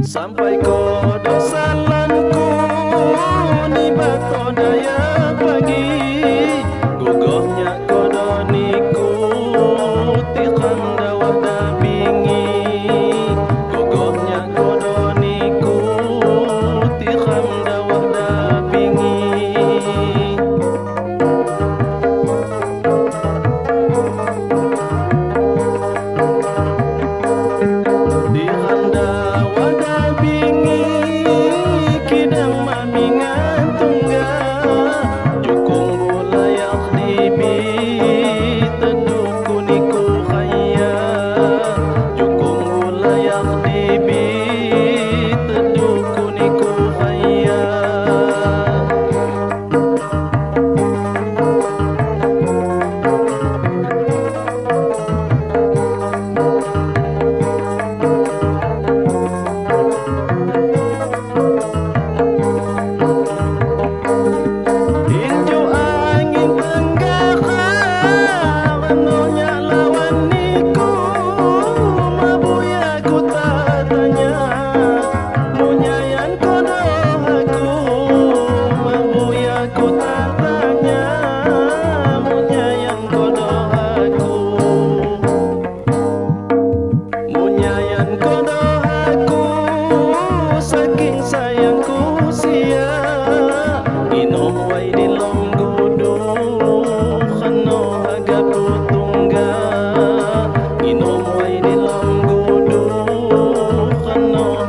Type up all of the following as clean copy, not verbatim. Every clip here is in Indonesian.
Sampai kodo salanku nibato daya pagi gugohnya kodo niku tikang dawah da bingi gugohnya kodo niku tikang dawah da bingi di handa wadah bingi kidang mamingan tungga jukung bulayak dibi teduh kuniku kaya jukung bulayak dibi teduh kuniku kaya tinju angin tenggara anonya lawan niku mabuya ku tatanya munyayan kodo aku mabuya ku tatanya munyayan kodo aku munyayan kodo aku saking sayangku sia inom way di longgudo kano hagapu tungga inom way di longgudo kano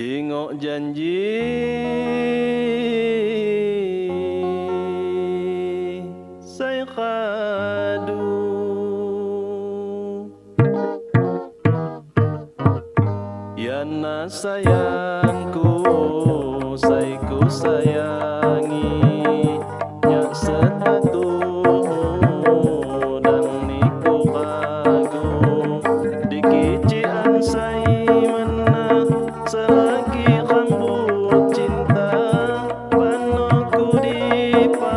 Bingok janji saya kadu yana sayangku saya ku sayangi nyak setatu dan niku kagu dikician saya menang selagi rambut cinta panoku dipayan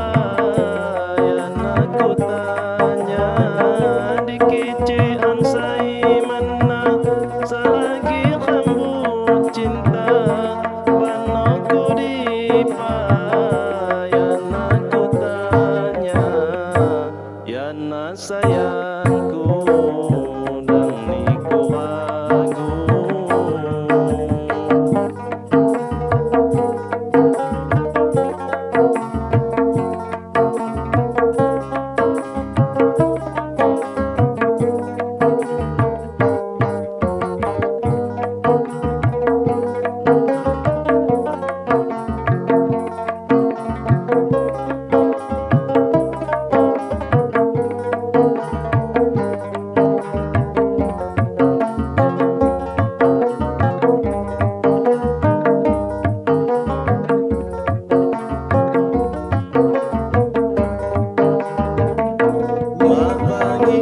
aku tanya dikician saya menang selagi rambut cinta panoku dipayan aku tanya yana sayangku dan niku ragu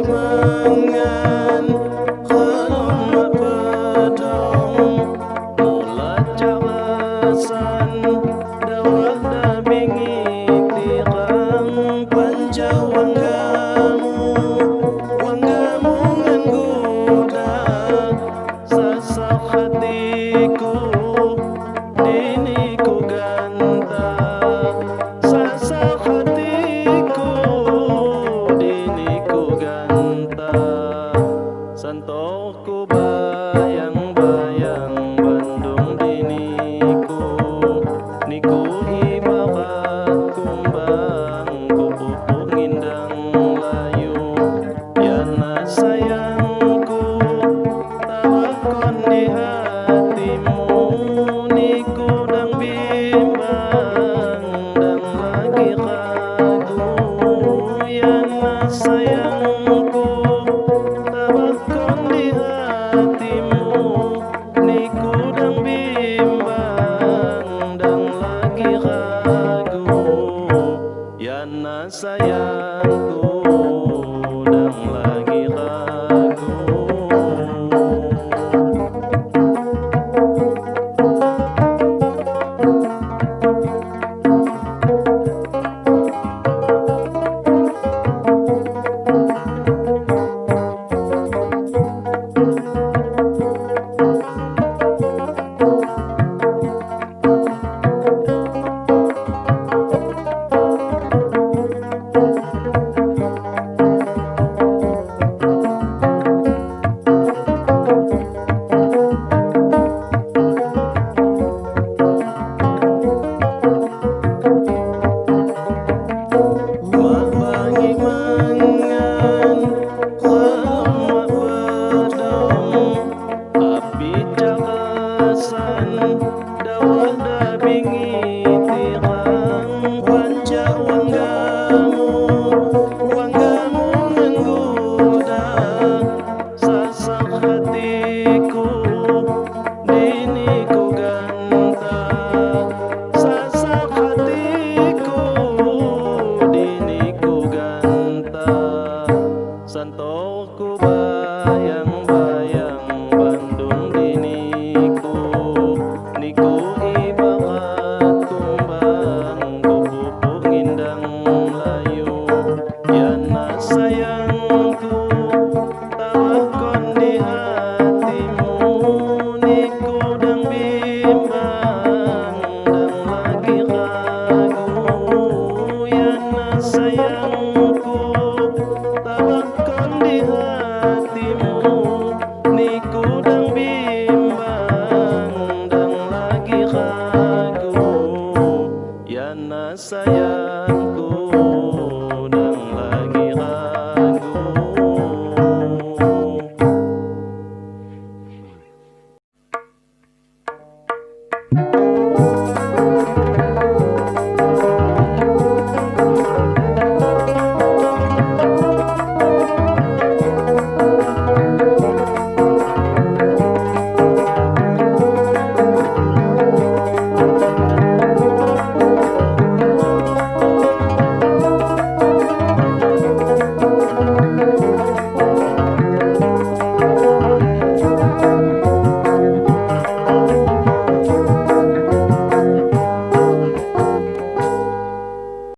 mangan kalau mak pedong mulai cawasan dawah da bingi tirang panjang wanggamu ngangguda sasak hatiku diniku ganta sasak hatiku diniku ganta santoku bayang-bayang Bandung diniku niku ibarat kumbang kupupuk ngindang layu yana sayangku tawakon di hatimu niku dang bimbang dang lagi ragu yana sayangku tawakon di hatimu niku dang bimbang dang lagi ragu yana sayangku dang lagi ragu. Dawah da bingi tirang panjang wanggamu ngangguda sasak hatiku diniku ganta sasak hatiku diniku ganta santoku bayang-bayang Bandung diniku niku ibarat kumbang kupupuk ngindang layu yana sayangku tawakon di hatimu niku dang bimbang dang lagi ragu yana sayangku tawakon di hatimu niku dang bimbang dang lagi ragu yana sayang